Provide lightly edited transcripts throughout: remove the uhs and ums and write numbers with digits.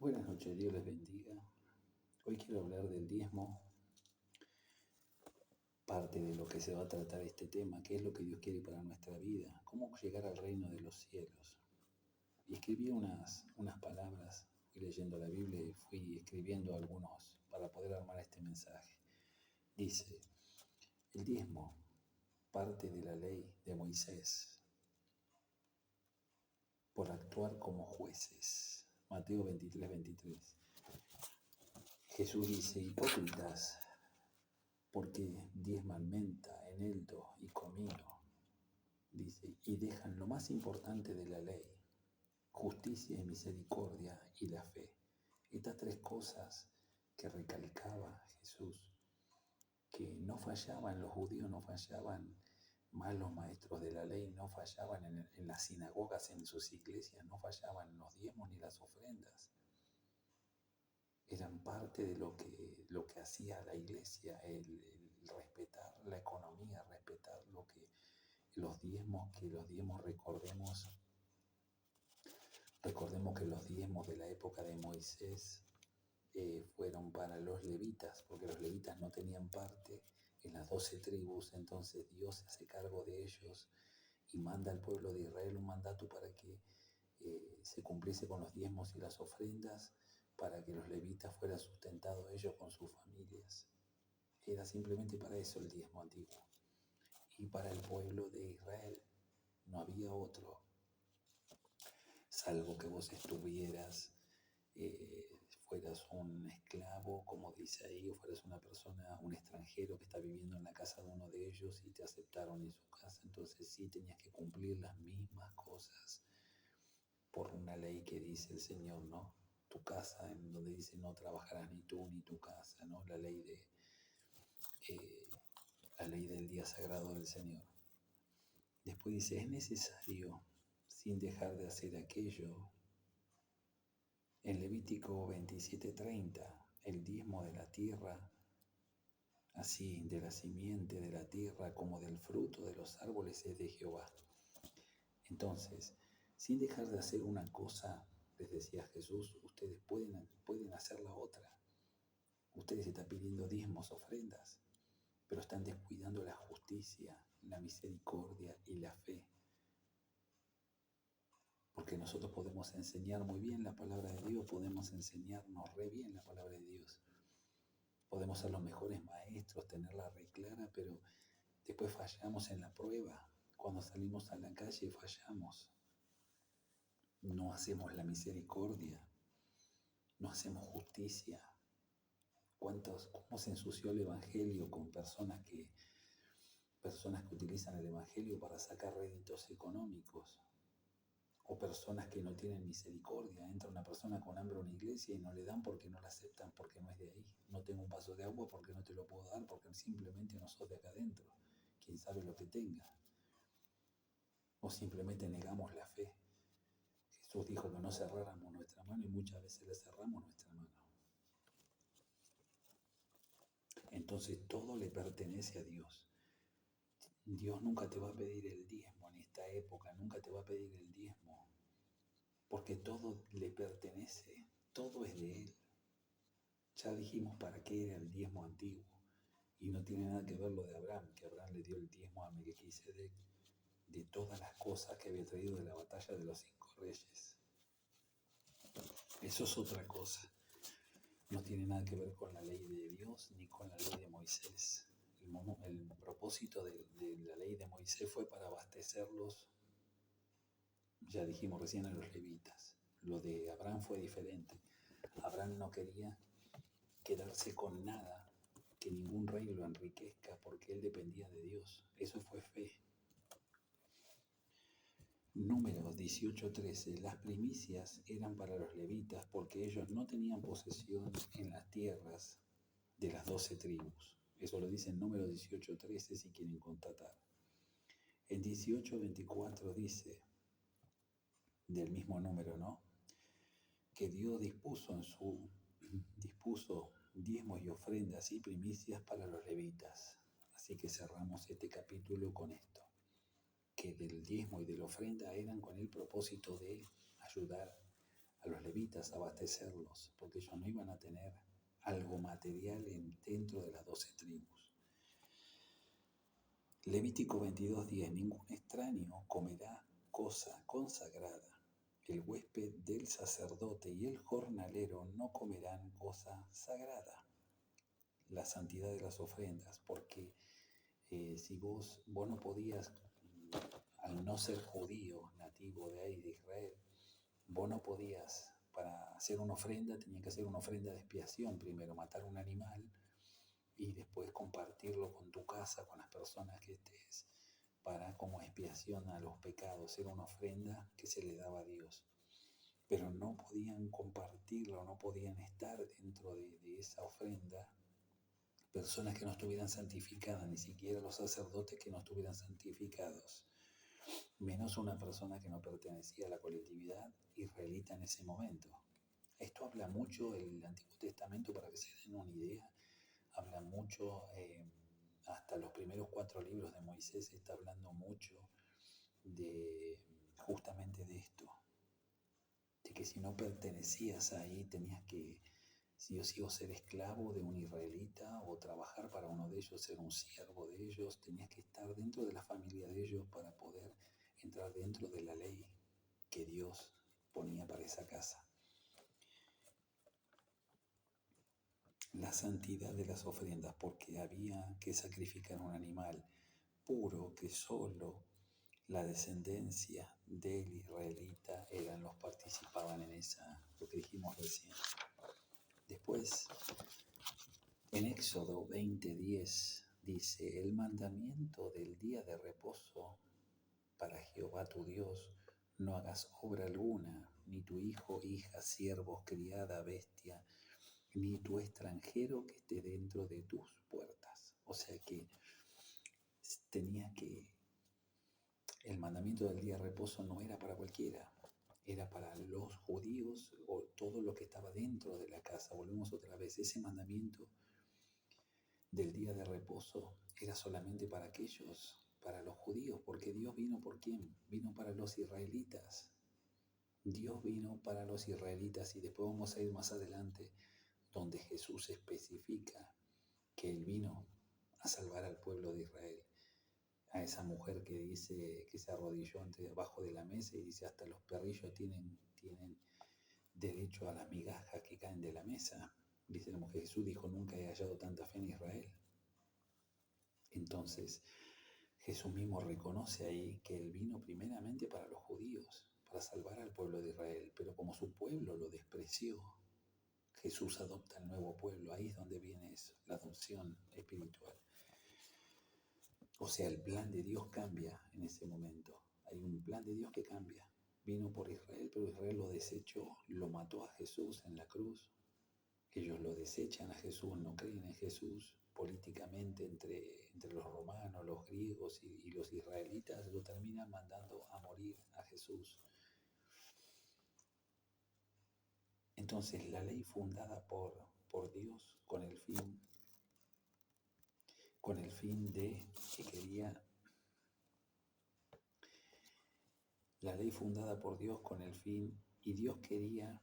Buenas noches, Dios les bendiga. Hoy quiero hablar del diezmo, parte de lo que se va a tratar este tema, qué es lo que Dios quiere para nuestra vida, cómo llegar al reino de los cielos. Y escribí unas palabras, fui leyendo la Biblia y fui escribiendo algunos para poder armar este mensaje. Dice, el diezmo, parte de la ley de Moisés, por actuar como jueces. Mateo 23:23. Jesús dice, hipócritas, porque diezman menta, eneldo y comino, dice, y dejan lo más importante de la ley, justicia y misericordia y la fe. Estas tres cosas que recalcaba Jesús, que no fallaban los judíos, no fallaban más los maestros de la ley, no fallaban en las sinagogas, en sus iglesias, no fallaban los diezmos ni las ofrendas. Eran parte de lo que hacía la iglesia, el respetar la economía, respetar los diezmos, recordemos que los diezmos de la época de Moisés fueron para los levitas, porque los levitas no tenían parte en las 12 tribus, entonces Dios se hace cargo de ellos y manda al pueblo de Israel un mandato para que se cumpliese con los diezmos y las ofrendas, para que los levitas fueran sustentados ellos con sus familias. Era simplemente para eso el diezmo antiguo. Y para el pueblo de Israel no había otro, salvo que vos fueras un esclavo, como dice ahí, o fueras una persona, un extranjero que está viviendo en la casa de uno de ellos y te aceptaron en su casa. Entonces sí tenías que cumplir las mismas cosas por una ley que dice el Señor, ¿no? Tu casa, en donde dice no trabajarás ni tú ni tu casa, ¿no? La ley del día sagrado del Señor. Después dice, es necesario, sin dejar de hacer aquello. En Levítico 27:30, el diezmo de la tierra, así de la simiente de la tierra como del fruto de los árboles es de Jehová. Entonces, sin dejar de hacer una cosa, les decía Jesús, ustedes pueden hacer la otra. Ustedes están pidiendo diezmos, ofrendas, pero están descuidando la justicia, la misericordia y la fe. Porque nosotros podemos enseñar muy bien la palabra de Dios, podemos enseñarnos re bien la palabra de Dios. Podemos ser los mejores maestros, tenerla re clara, pero después fallamos en la prueba. Cuando salimos a la calle fallamos. No hacemos la misericordia, no hacemos justicia. ¿Cómo se ensució el Evangelio con personas que utilizan el Evangelio para sacar réditos económicos? O personas que no tienen misericordia. Entra una persona con hambre a una iglesia y no le dan porque no la aceptan, porque no es de ahí. No tengo un vaso de agua porque no te lo puedo dar, porque simplemente no sos de acá adentro. Quién sabe lo que tenga. O simplemente negamos la fe. Jesús dijo que no cerráramos nuestra mano y muchas veces le cerramos nuestra mano. Entonces todo le pertenece a Dios. Dios nunca te va a pedir el diezmo en esta época, nunca te va a pedir el diezmo, porque todo le pertenece, todo es de Él. Ya dijimos para qué era el diezmo antiguo, y no tiene nada que ver lo de Abraham, que Abraham le dio el diezmo a Melquisedec de todas las cosas que había traído de la batalla de los 5 reyes. Eso es otra cosa. No tiene nada que ver con la ley de Dios ni con la ley de Moisés. El propósito de la ley de Moisés fue para abastecerlos, ya dijimos recién, a los levitas. Lo de Abraham fue diferente. Abraham no quería quedarse con nada, que ningún rey lo enriquezca, porque él dependía de Dios. Eso fue fe. Números 18:13. Las primicias eran para los levitas porque ellos no tenían posesión en las tierras de las 12 tribus. Eso lo dice en Números 18:13 si quieren constatar. En 18:24 dice, del mismo número, ¿no? Que Dios dispuso diezmos y ofrendas y primicias para los levitas. Así que cerramos este capítulo con esto, que del diezmo y de la ofrenda eran con el propósito de ayudar a los levitas abastecerlos, porque ellos no iban a tener algo material dentro de las 12 tribus. Levítico 22:10. Ningún extraño comerá cosa consagrada. El huésped del sacerdote y el jornalero no comerán cosa sagrada. La santidad de las ofrendas, porque si vos no podías, al no ser judío, nativo de ahí, de Israel, vos no podías, para hacer una ofrenda, tenías que hacer una ofrenda de expiación primero, matar un animal y después compartirlo con tu casa, con las personas que estés, para como expiación a los pecados. Era una ofrenda que se le daba a Dios. Pero no podían compartirlo, no podían estar dentro de esa ofrenda personas que no estuvieran santificadas, ni siquiera los sacerdotes que no estuvieran santificados, menos una persona que no pertenecía a la colectividad israelita en ese momento. Esto habla mucho, el Antiguo Testamento, para que se den una idea, habla mucho, hasta los primeros 4 libros de Moisés está hablando mucho de justamente de esto, de que si no pertenecías ahí tenías que sí o sí o ser esclavo de un israelita o trabajar para uno de ellos, ser un siervo de ellos, tenías que estar dentro de la familia de ellos para poder entrar dentro de la ley que Dios ponía para esa casa. La santidad de las ofrendas, porque había que sacrificar un animal puro que solo la descendencia del israelita eran los participaban en esa, lo que dijimos recién. Después, en Éxodo 20:10 dice: el mandamiento del día de reposo para Jehová tu Dios, no hagas obra alguna, ni tu hijo, hija, siervo, criada, bestia, ni tu extranjero que esté dentro de tus puertas. O sea que el mandamiento del día de reposo no era para cualquiera, era para los judíos o todo lo que estaba dentro de la casa. Volvemos otra vez, ese mandamiento del día de reposo era solamente para aquellos, para los judíos, porque Dios vino ¿por quién? Vino para los israelitas. Dios vino para los israelitas y después vamos a ir más adelante donde Jesús especifica que Él vino a salvar al pueblo de Israel. A esa mujer que dice que se arrodilló debajo de la mesa y dice hasta los perrillos tienen derecho a las migajas que caen de la mesa. Dice la mujer, Jesús dijo, nunca he hallado tanta fe en Israel. Entonces, Jesús mismo reconoce ahí que Él vino primeramente para los judíos, para salvar al pueblo de Israel, pero como su pueblo lo despreció, Jesús adopta el nuevo pueblo. Ahí es donde viene eso, la adopción espiritual. O sea, el plan de Dios cambia en ese momento. Hay un plan de Dios que cambia. Vino por Israel, pero Israel lo desechó, lo mató a Jesús en la cruz. Ellos lo desechan a Jesús, no creen en Jesús. Políticamente entre los romanos, los griegos y los israelitas lo terminan mandando a morir a Jesús. Entonces la ley fundada por Dios con el fin de que quería, la ley fundada por Dios con el fin, y Dios quería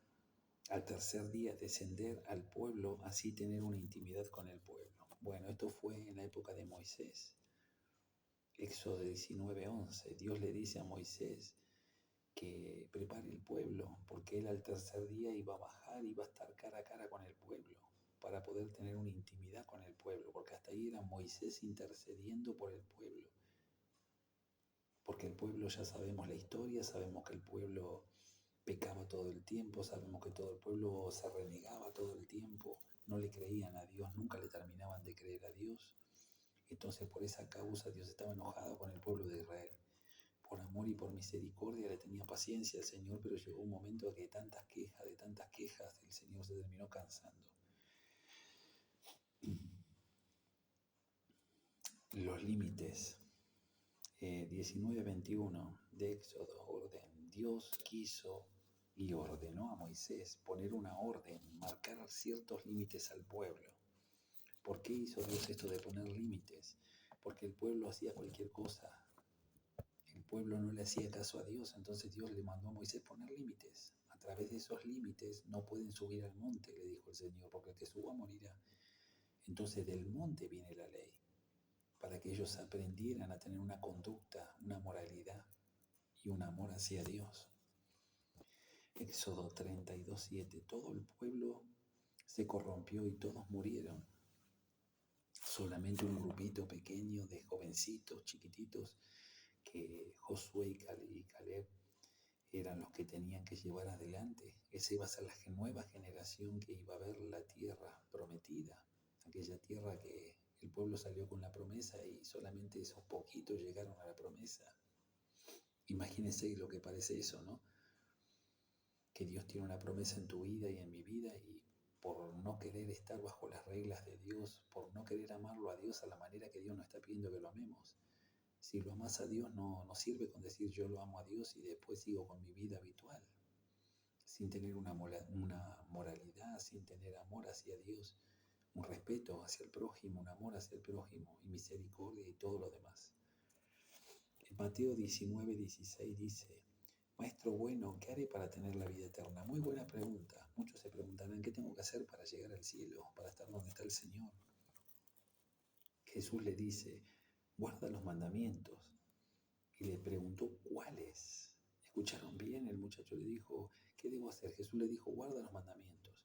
al tercer día descender al pueblo, así tener una intimidad con el pueblo. Bueno, esto fue en la época de Moisés. Éxodo 19:11. Dios le dice a Moisés que prepare el pueblo, porque él al tercer día iba a bajar, iba a estar cara a cara con el pueblo, para poder tener una intimidad con el pueblo, porque hasta ahí era Moisés intercediendo por el pueblo. Porque el pueblo, ya sabemos la historia, sabemos que el pueblo pecaba todo el tiempo, sabemos que todo el pueblo se renegaba todo el tiempo, no le creían a Dios, nunca le terminaban de creer a Dios. Entonces por esa causa Dios estaba enojado con el pueblo de Israel. Por amor y por misericordia le tenía paciencia al Señor, pero llegó un momento que de tantas quejas, el Señor se terminó cansando. Los límites. 19:21 de Éxodo, orden. Dios quiso y ordenó a Moisés poner una orden, marcar ciertos límites al pueblo. ¿Por qué hizo Dios esto de poner límites? Porque el pueblo hacía cualquier cosa. El pueblo no le hacía caso a Dios, entonces Dios le mandó a Moisés poner límites. través de esos límites no pueden subir al monte, le dijo el Señor, porque el que suba morirá. Entonces del monte viene la ley, para que ellos aprendieran a tener una conducta, una moralidad y un amor hacia Dios. Éxodo 32:7. Todo el pueblo se corrompió y todos murieron. Solamente un grupito pequeño de jovencitos, chiquititos, que Josué y Caleb eran los que tenían que llevar adelante. Esa iba a ser la nueva generación que iba a ver la tierra prometida, aquella tierra que el pueblo salió con la promesa y solamente esos poquitos llegaron a la promesa. Imagínense lo que parece eso, ¿no? Que Dios tiene una promesa en tu vida y en mi vida y por no querer estar bajo las reglas de Dios, por no querer amarlo a Dios a la manera que Dios nos está pidiendo que lo amemos. Si lo amas a Dios no sirve con decir yo lo amo a Dios y después sigo con mi vida habitual, sin tener una moralidad, sin tener amor hacia Dios, un respeto hacia el prójimo, un amor hacia el prójimo y misericordia y todo lo demás. En Mateo 19:16 dice: Maestro bueno, ¿qué haré para tener la vida eterna? Muy buena pregunta. Muchos se preguntarán, ¿qué tengo que hacer para llegar al cielo, para estar donde está el Señor? Jesús le dice, guarda los mandamientos. Y le preguntó, ¿cuáles? ¿Escucharon bien? El muchacho le dijo, ¿qué debo hacer? Jesús le dijo, guarda los mandamientos.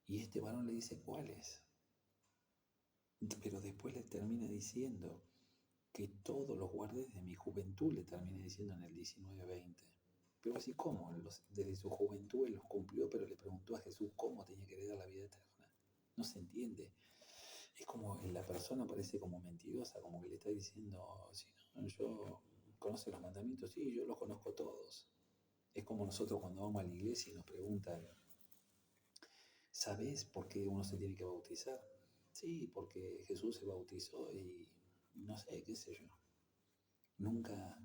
Y este varón le dice, ¿cuáles? Pero después le termina diciendo que todos los guardé desde mi juventud, le termina diciendo en el 19:20. Pero así como, desde su juventud él los cumplió, pero le preguntó a Jesús cómo tenía que heredar la vida eterna. No se entiende. Es como la persona parece como mentirosa, como que le está diciendo, si no, yo conozco los mandamientos, sí, yo los conozco todos. Es como nosotros cuando vamos a la iglesia y nos preguntan, ¿sabes por qué uno se tiene que bautizar? Sí, porque Jesús se bautizó y no sé, qué sé yo. Nunca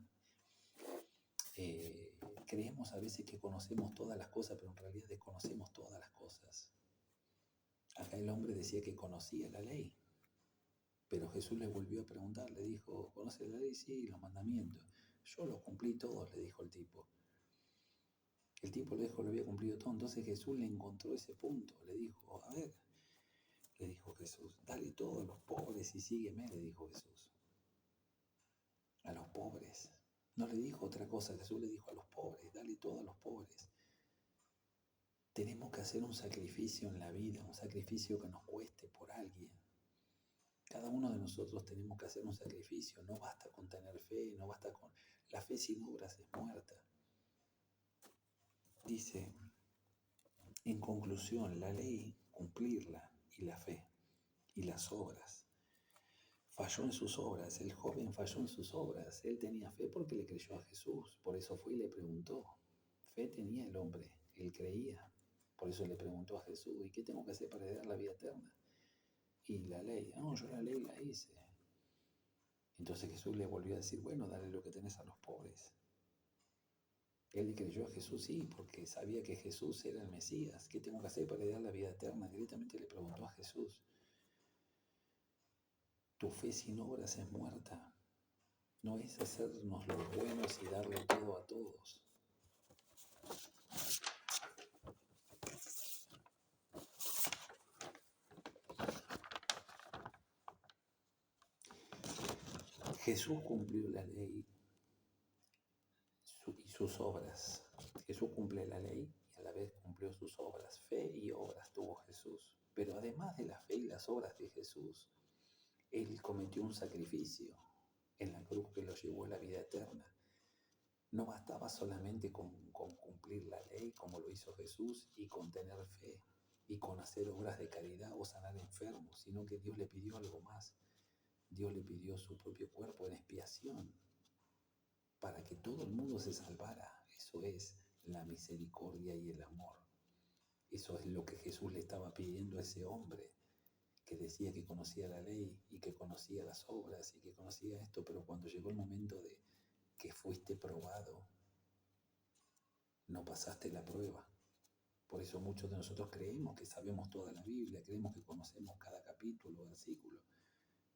creemos a veces que conocemos todas las cosas, pero en realidad desconocemos todas las cosas. Acá el hombre decía que conocía la ley, pero Jesús le volvió a preguntar, le dijo, ¿conoces la ley? Sí, los mandamientos. Yo los cumplí todos, le dijo el tipo. El tipo le dijo, lo había cumplido todo, entonces Jesús le encontró ese punto, le dijo, a ver, le dijo Jesús, dale todo a los pobres y sígueme, le dijo Jesús. A los pobres. No le dijo otra cosa, Jesús le dijo a los pobres, dale todo a los pobres. Tenemos que hacer un sacrificio en la vida, un sacrificio que nos cueste por alguien. Cada uno de nosotros tenemos que hacer un sacrificio. No basta con tener fe, no basta con... La fe sin obras es muerta. Dice, en conclusión, la ley, cumplirla, y la fe, y las obras. Falló en sus obras, el joven falló en sus obras. Él tenía fe porque le creyó a Jesús, por eso fue y le preguntó. Fe tenía el hombre, él creía. Por eso le preguntó a Jesús, ¿y qué tengo que hacer para heredar la vida eterna? Y la ley, no, yo la ley la hice. Entonces Jesús le volvió a decir, bueno, dale lo que tenés a los pobres. Él le creyó a Jesús, sí, porque sabía que Jesús era el Mesías. ¿Qué tengo que hacer para heredar la vida eterna? Directamente le preguntó a Jesús. Tu fe sin obras es muerta. No es hacernos los buenos y darle todo a todos. Jesús cumplió la ley y sus obras. Jesús cumple la ley y a la vez cumplió sus obras. Fe y obras tuvo Jesús. Pero además de la fe y las obras de Jesús, Él cometió un sacrificio en la cruz que lo llevó a la vida eterna. No bastaba solamente con cumplir la ley como lo hizo Jesús y con tener fe y con hacer obras de caridad o sanar enfermos, sino que Dios le pidió algo más. Dios le pidió su propio cuerpo en expiación para que todo el mundo se salvara. Eso es la misericordia y el amor. Eso es lo que Jesús le estaba pidiendo a ese hombre que decía que conocía la ley y que conocía las obras y que conocía esto, pero cuando llegó el momento de que fuiste probado, no pasaste la prueba. Por eso muchos de nosotros creemos que sabemos toda la Biblia, creemos que conocemos cada capítulo, versículo,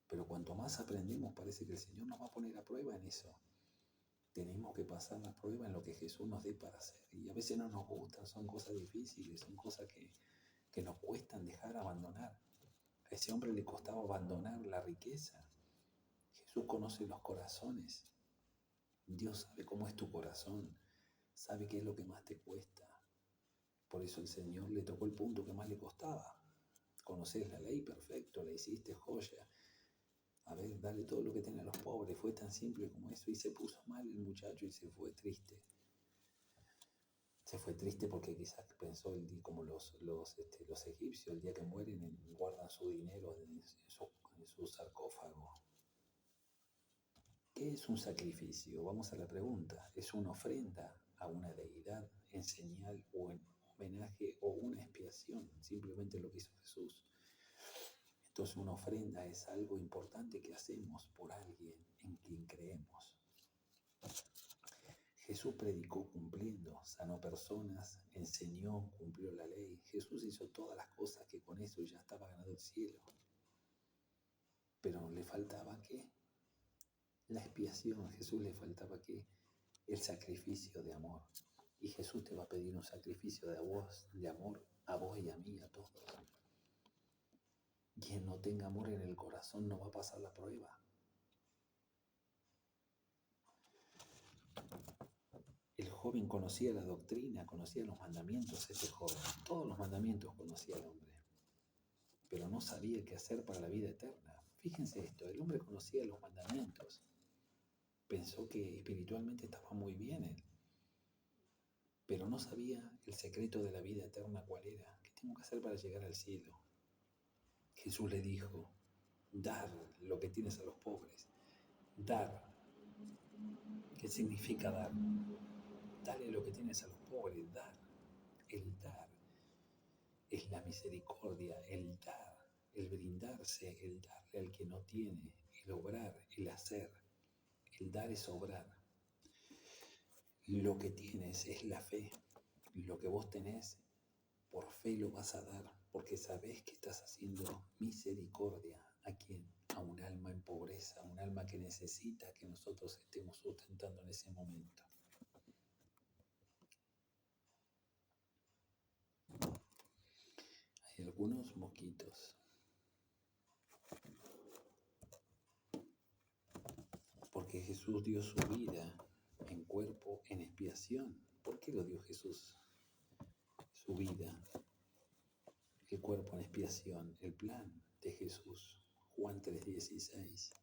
pero cuanto más aprendemos parece que el Señor nos va a poner a prueba en eso. Tenemos que pasar la prueba en lo que Jesús nos dé para hacer. Y a veces no nos gustan, son cosas difíciles, son cosas que nos cuestan dejar abandonar. A ese hombre le costaba abandonar la riqueza. Jesús conoce los corazones. Dios sabe cómo es tu corazón, sabe qué es lo que más te cuesta. Por eso el Señor le tocó el punto que más le costaba. Conocés la ley, perfecto, la hiciste joya. A ver, dale todo lo que tiene a los pobres. Fue tan simple como eso. Y se puso mal el muchacho y se fue triste. Se fue triste porque quizás pensó como los egipcios, el día que mueren guardan su dinero en su sarcófago. ¿Qué es un sacrificio? Vamos a la pregunta. ¿Es una ofrenda a una deidad en señal o en homenaje o una expiación? Simplemente lo que hizo Jesús. Entonces una ofrenda es algo importante que hacemos por alguien en quien creemos. Jesús predicó cumpliendo, sanó personas, enseñó, cumplió la ley. Jesús hizo todas las cosas que con eso ya estaba ganado el cielo. Pero le faltaba ¿qué? La expiación. A Jesús le faltaba ¿qué? El sacrificio de amor. Y Jesús te va a pedir un sacrificio de amor a vos y a mí, a todos. Quien no tenga amor en el corazón no va a pasar la prueba. El joven conocía la doctrina, conocía los mandamientos, ese joven. Todos los mandamientos conocía el hombre. Pero no sabía qué hacer para la vida eterna. Fíjense esto, el hombre conocía los mandamientos. Pensó que espiritualmente estaba muy bien él. Pero no sabía el secreto de la vida eterna cuál era. ¿Qué tengo que hacer para llegar al cielo? Jesús le dijo, dar lo que tienes a los pobres. Dar. ¿Qué significa dar? Dale lo que tienes a los pobres, dar. El dar es la misericordia, el dar, el brindarse, el darle al que no tiene, el obrar, el hacer. El dar es obrar. Lo que tienes es la fe. Lo que vos tenés, por fe lo vas a dar, porque sabés que estás haciendo misericordia. ¿A quién? A un alma en pobreza, a un alma que necesita que nosotros estemos sustentando en ese momento. Hay algunos mosquitos. Porque Jesús dio su vida en cuerpo, en expiación. ¿Por qué lo dio Jesús? Su vida, el cuerpo en expiación, el plan de Jesús. Juan 3:16.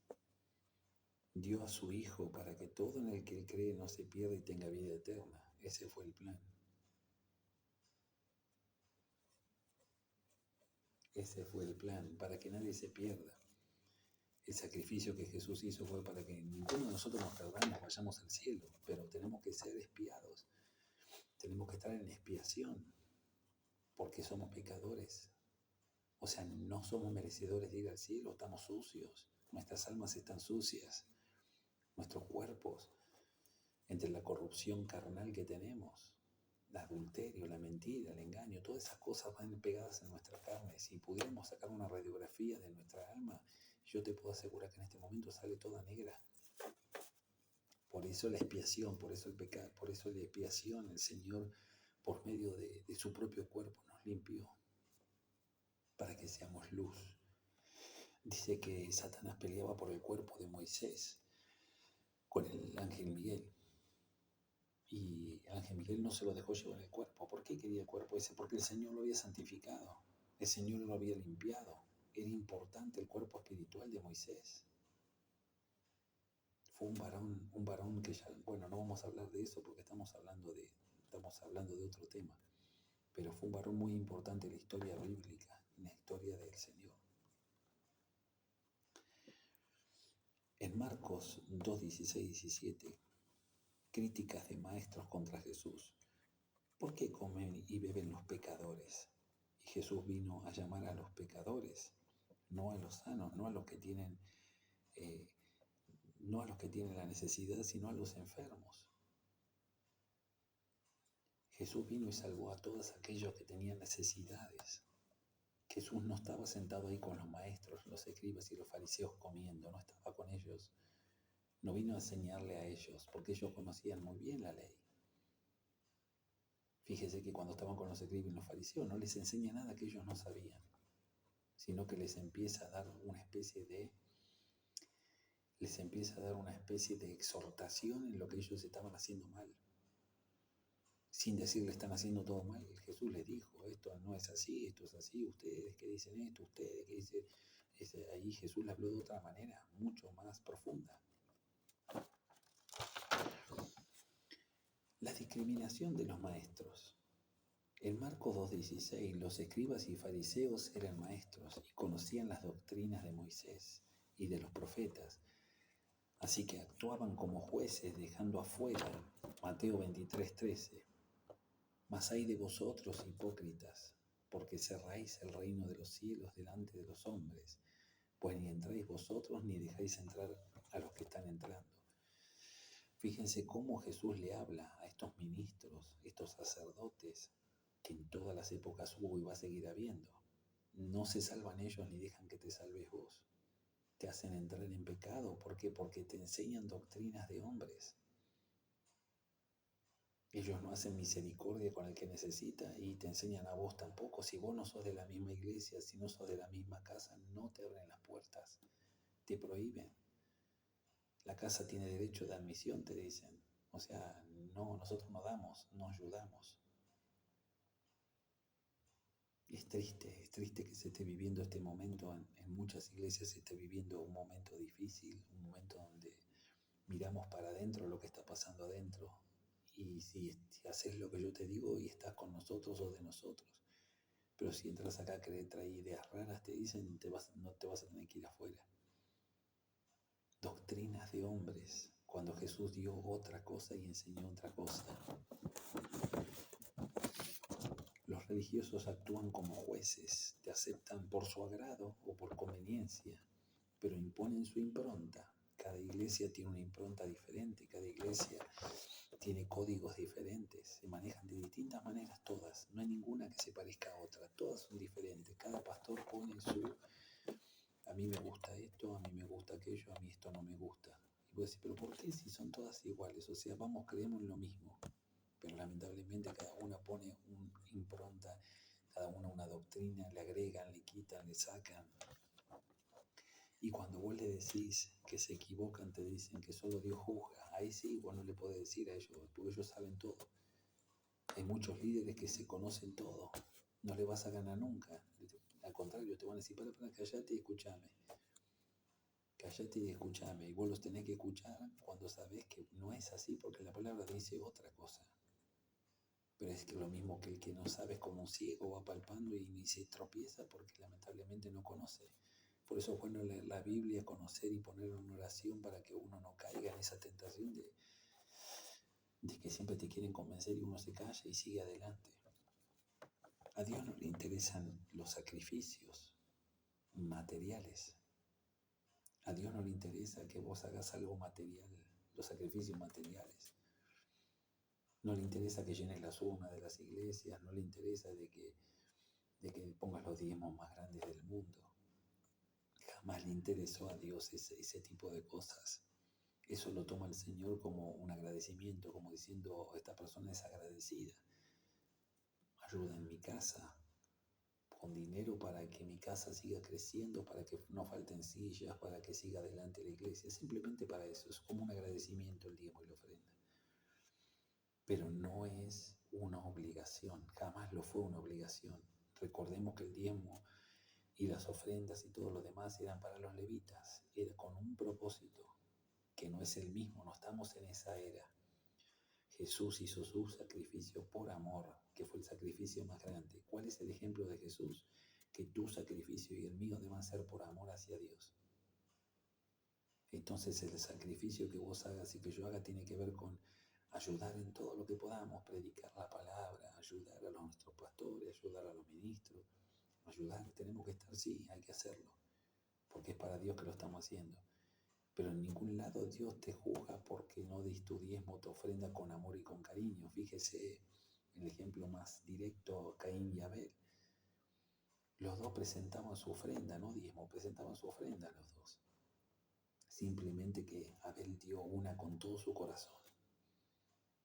Dio a su Hijo para que todo en el que Él cree no se pierda y tenga vida eterna. Ese fue el plan. Ese fue el plan, para que nadie se pierda. El sacrificio que Jesús hizo fue para que ninguno de nosotros nos perdamos, vayamos al cielo, pero tenemos que ser expiados. Tenemos que estar en expiación, porque somos pecadores. O sea, no somos merecedores de ir al cielo, estamos sucios, nuestras almas están sucias, nuestros cuerpos, entre la corrupción carnal que tenemos, el adulterio, la mentira, el engaño, todas esas cosas van pegadas en nuestra carne. Si pudiéramos sacar una radiografía de nuestra alma, yo te puedo asegurar que en este momento sale toda negra. Por eso la expiación, por eso el pecado, por eso la expiación, el Señor, por medio de su propio cuerpo, nos limpió para que seamos luz. Dice que Satanás peleaba por el cuerpo de Moisés con el ángel Miguel. Y el ángel Miguel no se lo dejó llevar el cuerpo. ¿Por qué quería el cuerpo ese? Porque el Señor lo había santificado. El Señor lo había limpiado. Era importante el cuerpo espiritual de Moisés. Fue un varón que ya, bueno, no vamos a hablar de eso porque estamos hablando de otro tema. Pero fue un varón muy importante en la historia bíblica, en la historia del Señor. En Marcos 2:16-17, críticas de maestros contra Jesús. ¿Por qué comen y beben los pecadores? Y Jesús vino a llamar a los pecadores, no a los sanos, no a los que tienen, no a los que tienen la necesidad, sino a los enfermos. Jesús vino y salvó a todos aquellos que tenían necesidades. Jesús no estaba sentado ahí con los maestros, los escribas y los fariseos comiendo, no estaba con ellos. No vino a enseñarle a ellos, porque ellos conocían muy bien la ley. Fíjese que cuando estaban con los escribas y los fariseos, no les enseña nada que ellos no sabían, sino que les empieza a dar una especie de exhortación en lo que ellos estaban haciendo mal. Sin decirle están haciendo todo mal, Jesús les dijo, esto no es así, esto es así, ustedes que dicen esto, ustedes que dicen... Ahí Jesús le habló de otra manera, mucho más profunda. La discriminación de los maestros. En Marcos 2:16, los escribas y fariseos eran maestros y conocían las doctrinas de Moisés y de los profetas, así que actuaban como jueces dejando afuera Mateo 23:13. Mas hay de vosotros, hipócritas, porque cerráis el reino de los cielos delante de los hombres, pues ni entráis vosotros ni dejáis entrar a los que están entrando. Fíjense cómo Jesús le habla a estos ministros, estos sacerdotes, que en todas las épocas hubo y va a seguir habiendo. No se salvan ellos ni dejan que te salves vos. Te hacen entrar en pecado. ¿Por qué? Porque te enseñan doctrinas de hombres. Ellos no hacen misericordia con el que necesita y te enseñan a vos tampoco. Si vos no sos de la misma iglesia, si no sos de la misma casa, no te abren las puertas. Te prohíben. La casa tiene derecho de admisión, te dicen. O sea, no, nosotros no damos, no ayudamos. Es triste que se esté viviendo este momento, en muchas iglesias se esté viviendo un momento difícil, un momento donde miramos para adentro lo que está pasando adentro. Y si haces lo que yo te digo y estás con nosotros o de nosotros. Pero si entras acá que trae ideas raras, te dicen, no te vas a tener que ir afuera. Doctrinas de hombres, cuando Jesús dio otra cosa y enseñó otra cosa. Los religiosos actúan como jueces, te aceptan por su agrado o por conveniencia, pero imponen su impronta. Cada iglesia tiene una impronta diferente, cada iglesia tiene códigos diferentes, se manejan de distintas maneras todas, no hay ninguna que se parezca a otra, todas son diferentes, cada pastor pone a mí me gusta esto, a mí me gusta aquello, a mí esto no me gusta. Y vos decís, pero ¿por qué si son todas iguales? O sea, creemos en lo mismo, pero lamentablemente cada una pone una impronta, cada una doctrina, le agregan, le quitan, le sacan. Y cuando vos le decís que se equivocan, te dicen que solo Dios juzga. Ahí sí, vos no le podés decir a ellos, porque ellos saben todo. Hay muchos líderes que se conocen todo. No le vas a ganar nunca. Al contrario, te van a decir, para, callate y escúchame. Callate y escúchame. Y vos los tenés que escuchar cuando sabés que no es así, porque la palabra dice otra cosa. Pero es que lo mismo que el que no sabe es como un ciego, va palpando y ni se tropieza porque lamentablemente no conoce. Por eso es bueno leer la Biblia, conocer y poner en oración para que uno no caiga en esa tentación de que siempre te quieren convencer y uno se calla y sigue adelante. A Dios no le interesan los sacrificios materiales. A Dios no le interesa que vos hagas algo material, los sacrificios materiales. No le interesa que llenes las urnas de las iglesias, no le interesa de que pongas los diezmos más grandes del mundo. Jamás le interesó a Dios ese tipo de cosas. Eso lo toma el Señor como un agradecimiento, como diciendo, esta persona es agradecida. Ayuda en mi casa, con dinero para que mi casa siga creciendo, para que no falten sillas, para que siga adelante la iglesia. Simplemente para eso, es como un agradecimiento el diezmo y la ofrenda. Pero no es una obligación, jamás lo fue una obligación. Recordemos que el diezmo y las ofrendas y todo lo demás eran para los levitas, era con un propósito que no es el mismo, no estamos en esa era. Jesús hizo su sacrificio por amor, que fue el sacrificio más grande. ¿Cuál es el ejemplo de Jesús? Que tu sacrificio y el mío deban ser por amor hacia Dios. Entonces el sacrificio que vos hagas y que yo haga tiene que ver con ayudar en todo lo que podamos, predicar la palabra, ayudar a nuestros pastores, ayudar a los ministros, ayudar, tenemos que estar, sí, hay que hacerlo, porque es para Dios que lo estamos haciendo. Pero en ningún lado Dios te juzga porque no des tu diezmo, tu ofrenda con amor y con cariño. Fíjese en el ejemplo más directo, Caín y Abel. Los dos presentaban su ofrenda, no diezmo, presentaban su ofrenda los dos. simplemente que Abel dio una con todo su corazón,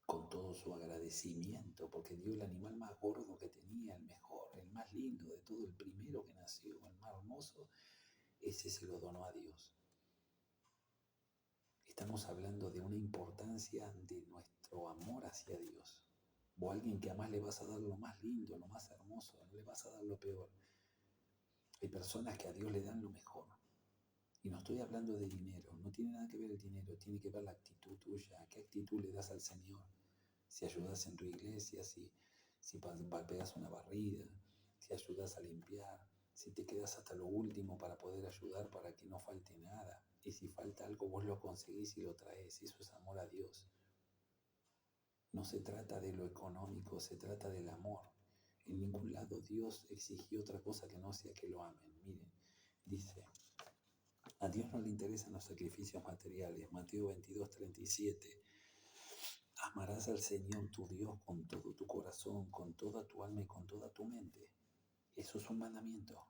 con todo su agradecimiento, porque dio el animal más gordo que tenía, el mejor, el más lindo de todo, el primero que nació, el más hermoso, ese se lo donó a Dios. Estamos hablando de una importancia de nuestro amor hacia Dios. O a alguien que además le vas a dar lo más lindo, lo más hermoso, no le vas a dar lo peor. Hay personas que a Dios le dan lo mejor. Y no estoy hablando de dinero, no tiene nada que ver el dinero, tiene que ver la actitud tuya, qué actitud le das al Señor. Si ayudas en tu iglesia, si pegas una barrida, si ayudas a limpiar, si te quedas hasta lo último para poder ayudar para que no falte nada. Y si falta algo, vos lo conseguís y lo traes. Eso es amor a Dios. No se trata de lo económico, se trata del amor. En ningún lado Dios exigió otra cosa que no sea que lo amen. Miren, dice, a Dios no le interesan los sacrificios materiales. Mateo 22:37. Amarás al Señor tu Dios con todo tu corazón, con toda tu alma y con toda tu mente. Eso es un mandamiento.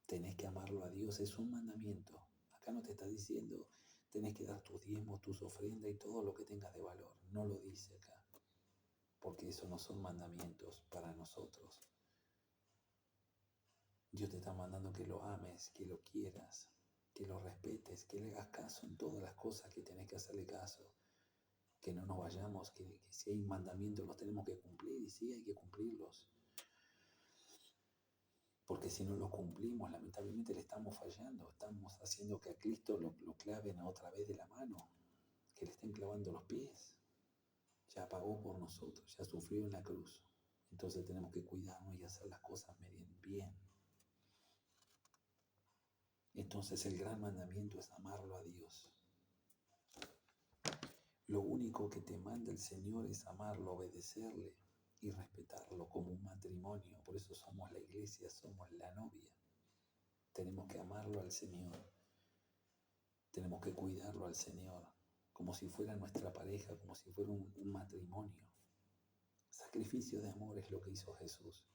Tenés que amarlo a Dios, es un mandamiento. Acá no te está diciendo, tenés que dar tus diezmos, tus ofrendas y todo lo que tengas de valor. No lo dice acá, porque eso no son mandamientos para nosotros. Dios te está mandando que lo ames, que lo quieras, que lo respetes, que le hagas caso en todas las cosas que tenés que hacerle caso. Que no nos vayamos, que si hay mandamientos los tenemos que cumplir, y sí hay que cumplirlos. Porque si no los cumplimos, lamentablemente le estamos fallando, estamos haciendo que a Cristo lo claven otra vez de la mano, que le estén clavando los pies. Ya pagó por nosotros, ya sufrió en la cruz. Entonces tenemos que cuidarnos y hacer las cosas bien. Entonces el gran mandamiento es amarlo a Dios. Lo único que te manda el Señor es amarlo, obedecerle y respetarlo como un matrimonio. Por eso somos la iglesia, somos la novia. Tenemos que amarlo al Señor. Tenemos que cuidarlo al Señor, como si fuera nuestra pareja, como si fuera un matrimonio. Sacrificio de amor es lo que hizo Jesús.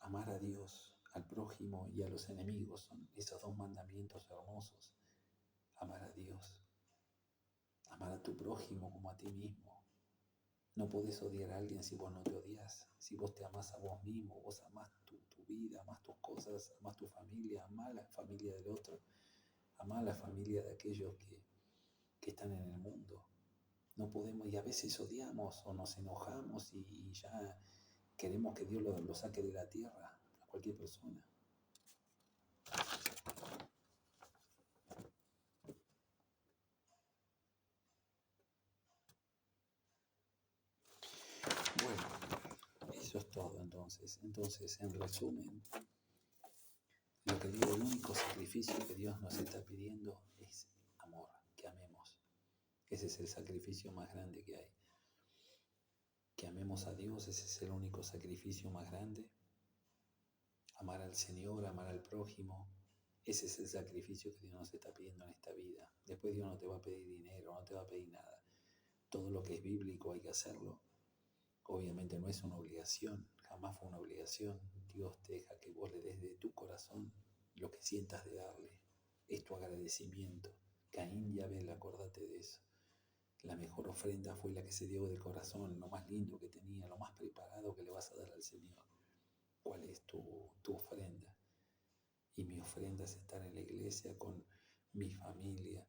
Amar a Dios, al prójimo y a los enemigos son esos dos mandamientos hermosos. Amar a Dios, amar a tu prójimo como a ti mismo. No podés odiar a alguien si vos no te odias. Si vos te amás a vos mismo, vos amás tu vida, amás tus cosas, amás tu familia, amás la familia del otro, amás la familia de aquellos que están en el mundo. No podemos, y a veces odiamos o nos enojamos y ya queremos que Dios lo saque de la tierra a cualquier persona. Bueno, eso es todo entonces. Entonces, en resumen, lo que digo, el único sacrificio que Dios nos está pidiendo es amor, que amemos. Ese es el sacrificio más grande que hay. Que amemos a Dios, ese es el único sacrificio más grande. Amar al Señor, amar al prójimo, ese es el sacrificio que Dios nos está pidiendo en esta vida. Después Dios no te va a pedir dinero, no te va a pedir nada. Todo lo que es bíblico hay que hacerlo. Obviamente no es una obligación, jamás fue una obligación. Dios te deja que vos le des de tu corazón lo que sientas de darle. Es tu agradecimiento. Caín y Abel, acordate de eso. La mejor ofrenda fue la que se dio del corazón, lo más lindo que tenía, lo más preparado que le vas a dar al Señor. ¿Cuál es tu ofrenda? Y mi ofrenda es estar en la iglesia con mi familia,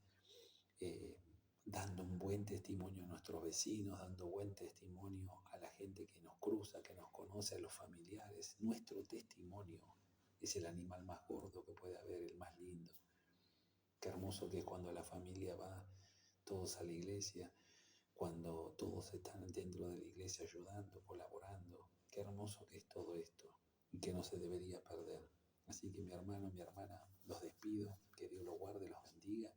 dando un buen testimonio a nuestros vecinos, dando buen testimonio a la gente que nos cruza, que nos conoce, a los familiares. Nuestro testimonio es el animal más gordo que puede haber, el más lindo. Qué hermoso que es cuando la familia va todos a la iglesia, cuando todos están dentro de la iglesia ayudando, colaborando. Qué hermoso que es todo esto y que no se debería perder. Así que mi hermano, mi hermana, los despido, que Dios los guarde, los bendiga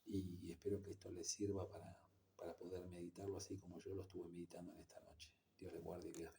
y espero que esto les sirva para poder meditarlo así como yo lo estuve meditando en esta noche. Dios les guarde y les bendiga.